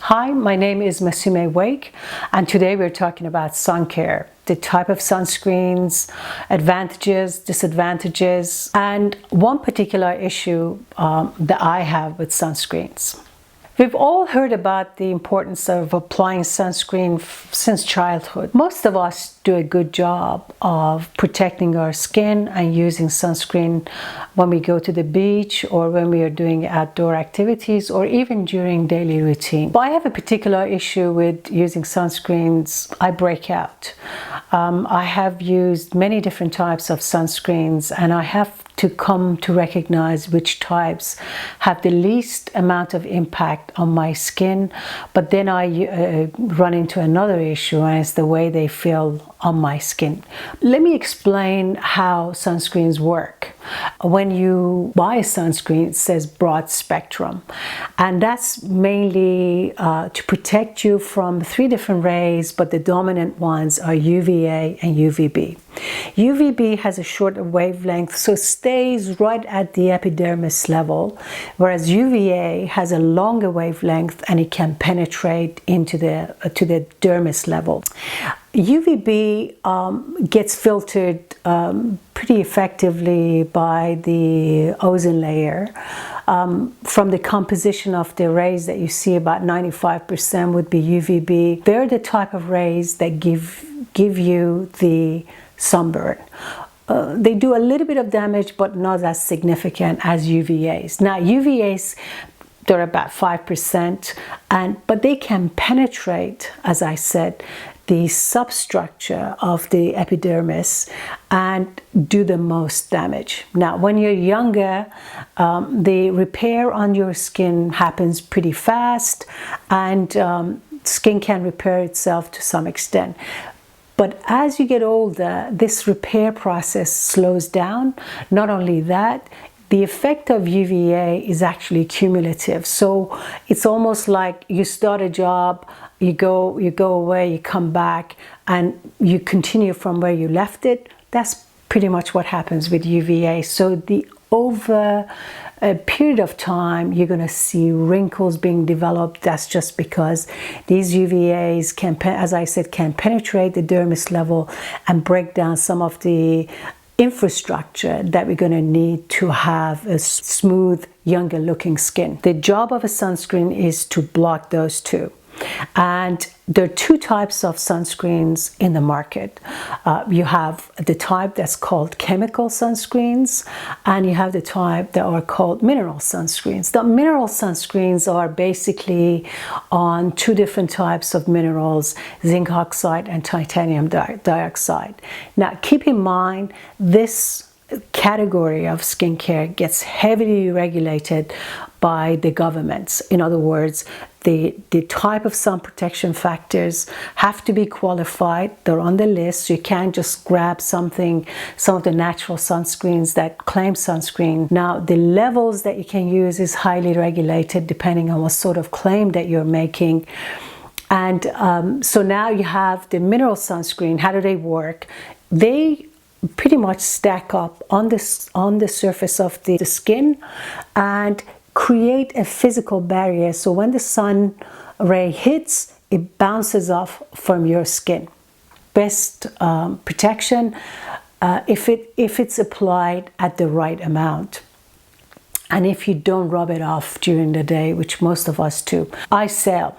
Hi, my name is Masume Wake, and today we're talking about sun care, the type of sunscreens, advantages, disadvantages, and one particular issue that I have with sunscreens. We've all heard about the importance of applying sunscreen since childhood. Most of us do a good job of protecting our skin and using sunscreen when we go to the beach or when we are doing outdoor activities or even during daily routine. But I have a particular issue with using sunscreens. I break out. I have used many different types of sunscreens, and I have to come to recognize which types have the least amount of impact on my skin. But then I run into another issue, and it's the way they feel on my skin. Let me explain how sunscreens work. When you buy a sunscreen, it says broad spectrum, and that's mainly to protect you from 3 different rays, but the dominant ones are UVA and UVB. UVB has a shorter wavelength, so it stays right at the epidermis level, whereas UVA has a longer wavelength and it can penetrate into to the dermis level. UVB gets filtered pretty effectively by the ozone layer. From the composition of the rays that you see, about 95% would be UVB. They're the type of rays that give you the sunburn. They do a little bit of damage, but not as significant as UVAs. Now, UVAs, they're about 5%, but they can penetrate, as I said, the substructure of the epidermis and do the most damage. Now, when you're younger, the repair on your skin happens pretty fast, and skin can repair itself to some extent. But as you get older, this repair process slows down. Not only that, the effect of UVA is actually cumulative. So it's almost like you start a job, you go away, you come back, and you continue from where you left it. That's pretty much what happens with UVA. So over a period of time, you're going to see wrinkles being developed. That's just because these UVAs can, as I said, can penetrate the dermis level and break down some of the infrastructure that we're going to need to have a smooth, younger looking skin. The job of a sunscreen is to block those two. And there are 2 types of sunscreens in the market. You have the type that's called chemical sunscreens, and you have the type that are called mineral sunscreens. The mineral sunscreens are basically on 2 different types of minerals, zinc oxide and titanium dioxide. Now, keep in mind, this category of skincare gets heavily regulated by the governments. In other words, the type of sun protection factors have to be qualified. They're on the list. So you can't just grab some of the natural sunscreens that claim sunscreen. Now, the levels that you can use is highly regulated depending on what sort of claim that you're making. And so now you have the mineral sunscreen. How do they work? They pretty much stack up on the surface of the skin and create a physical barrier. So when the sun ray hits, it bounces off from your skin. Best protection if it's applied at the right amount, and if you don't rub it off during the day, which most of us do. I sell.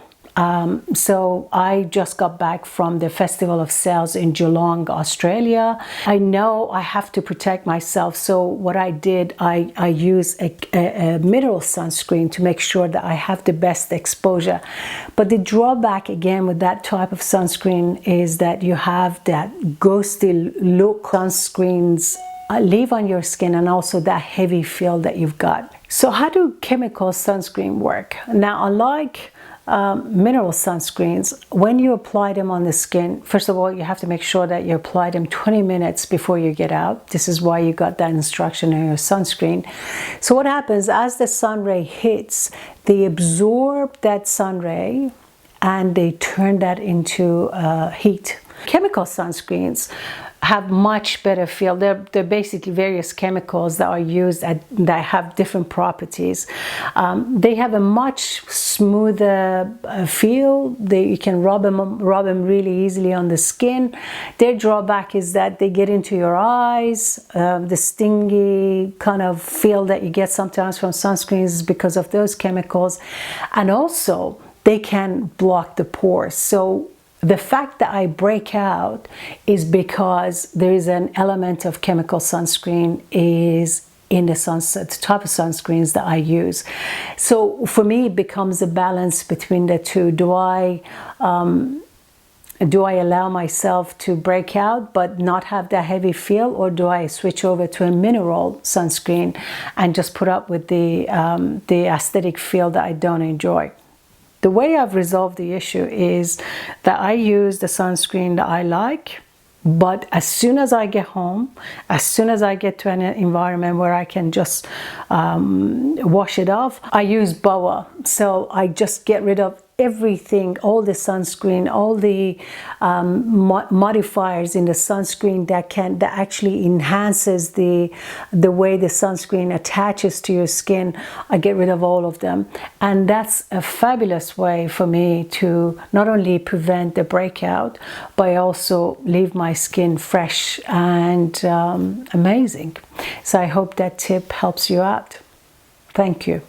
So I just got back from the Festival of Sales in Geelong, Australia. I know I have to protect myself. So what I did, I used a mineral sunscreen to make sure that I have the best exposure. But the drawback again with that type of sunscreen is that you have that ghosty look sunscreens leave on your skin, and also that heavy feel that you've got. So how do chemical sunscreen work? Now, unlike mineral sunscreens, when you apply them on the skin, first of all, you have to make sure that you apply them 20 minutes before you get out. This is why you got that instruction in your sunscreen. So what happens, as the sun ray hits, they absorb that sun ray and they turn that into heat. Chemical sunscreens, have much better feel. They're basically various chemicals that are used that have different properties. They have a much smoother feel. You can rub them really easily on the skin. Their drawback is that they get into your eyes. The stingy kind of feel that you get sometimes from sunscreens is because of those chemicals, and also they can block the pores. So the fact that I break out is because there is an element of chemical sunscreen is in the type of sunscreens that I use. So for me, it becomes a balance between the two. Do I allow myself to break out but not have that heavy feel, or do I switch over to a mineral sunscreen and just put up with the aesthetic feel that I don't enjoy? The way I've resolved the issue is that I use the sunscreen that I like, but as soon as I get home, as soon as I get to an environment where I can just wash it off, I use BOA. So I just get rid of everything, all the sunscreen, all the modifiers in the sunscreen that actually enhances the way the sunscreen attaches to your skin. I get rid of all of them, and that's a fabulous way for me to not only prevent the breakout, but also leave my skin fresh and amazing. So I hope that tip helps you out. Thank you.